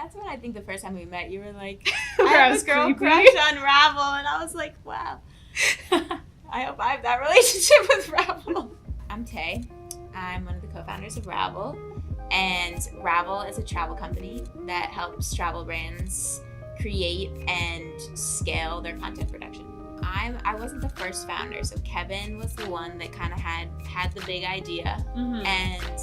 That's when I think the first time we met, you were like, I have a girl crush on Ravle, and I was like, wow. I hope I have that relationship with Ravle. I'm Tay. I'm one of the co-founders of Ravle, and Ravle is a travel company that helps travel brands create and scale their content production. I wasn't the first founder, so Kevin was the one that kind of had the big idea, and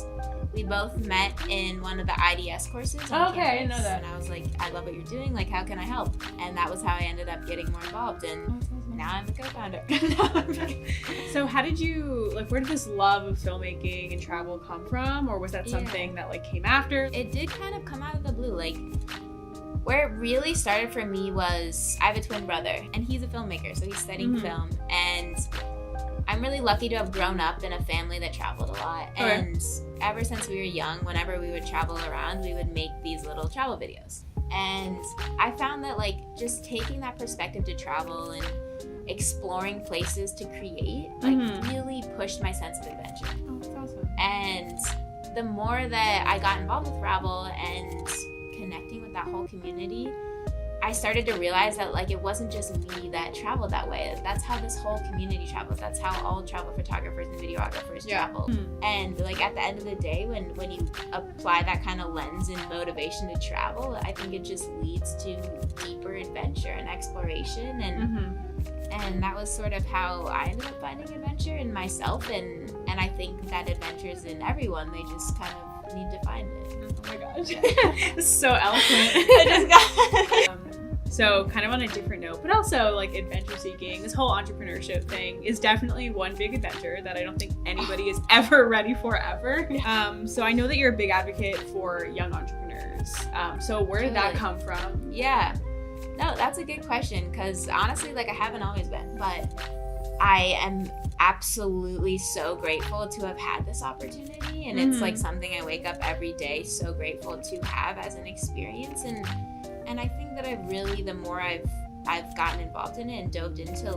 we both met in one of the IDS courses on campus. I didn't know that. And I was like, I love what you're doing, like how can I help? And that was how I ended up getting more involved, and now I'm the co-founder. So how did you, where did this love of filmmaking and travel come from, or was that something that came after? It did kind of come out of the blue. Where it really started for me was, I have a twin brother, and he's a filmmaker, so he's studying film, and I'm really lucky to have grown up in a family that traveled a lot, and ever since we were young, whenever we would travel around, we would make these little travel videos. And I found that just taking that perspective to travel and exploring places to create really pushed my sense of adventure. Oh, that's awesome. And the more that I got involved with Ravle and connecting with that whole community, I started to realize that it wasn't just me that traveled that way. That's how this whole community travels. That's how all travel photographers and videographers travel. And at the end of the day, when you apply that kind of lens and motivation to travel, I think it just leads to deeper adventure and exploration. And that was sort of how I ended up finding adventure in myself. And I think that adventure is in everyone. They just kind of need to find it. Oh my gosh. This is so eloquent. I just got So kind of on a different note, but also adventure seeking, this whole entrepreneurship thing is definitely one big adventure that I don't think anybody is ever ready for ever. So I know that you're a big advocate for young entrepreneurs. So where did that come from? Yeah. No, that's a good question, because honestly, I haven't always been, but I am absolutely so grateful to have had this opportunity, and it's something I wake up every day so grateful to have as an experience. And I think that the more I've gotten involved in it and dove into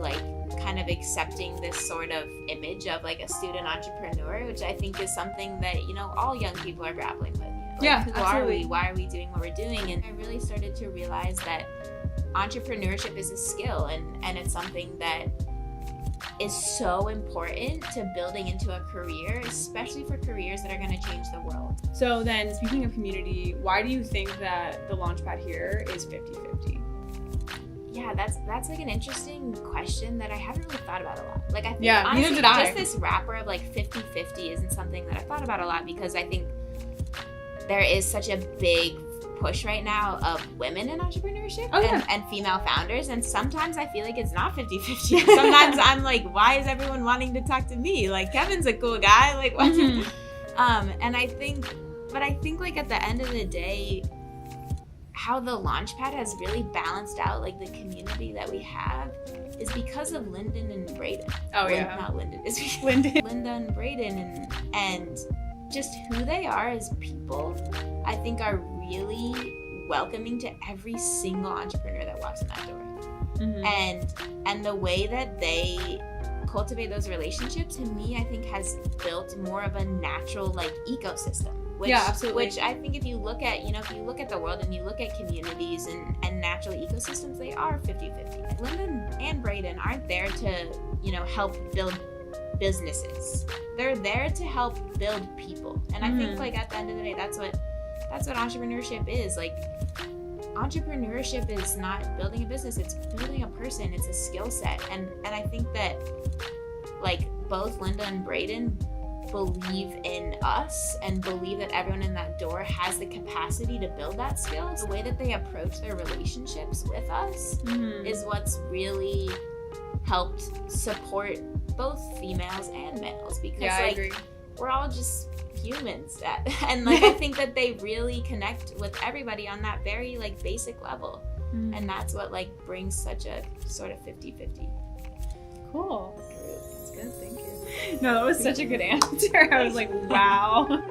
kind of accepting this sort of image of a student entrepreneur, which I think is something that, all young people are grappling with. Who absolutely. are we? Why are we doing what we're doing? And I really started to realize that entrepreneurship is a skill, and it's something that is so important to building into a career, especially for careers that are going to change the world. So then, speaking of community, why do you think that the Launchpad here is 50-50? Yeah, that's an interesting question that I haven't really thought about a lot. I think neither honestly, did I. just this wrapper of 50-50 isn't something that I've thought about a lot, because I think there is such a big push right now of women in entrepreneurship and female founders, and sometimes I feel like it's not 50-50. Sometimes I'm like, why is everyone wanting to talk to me? Kevin's a cool guy, what? And I think at the end of the day, how the Launchpad has really balanced out the community that we have is because of Lyndon and Braden. Not Lyndon. It's Lyndon. Linda and Braden, and just who they are as people, I think are really welcoming to every single entrepreneur that walks in that door. And the way that they cultivate those relationships, to me, I think has built more of a natural ecosystem. Which I think if you look at the world and you look at communities and natural ecosystems, they are 50-50. Lyndon and Braden aren't there to, help build businesses. They're there to help build people. And I think at the end of the day, that's what entrepreneurship is. Entrepreneurship is not building a business, it's building a person, it's a skill set. And I think that both Linda and Braden believe in us and believe that everyone in that door has the capacity to build that skill. The way that they approach their relationships with us is what's really helped support both females and males, because I agree. We're all just humans and I think that they really connect with everybody on that very basic level, and that's what brings such a sort of 50-50. Cool. That's good, thank you. No, that was such a good answer. I was like, wow.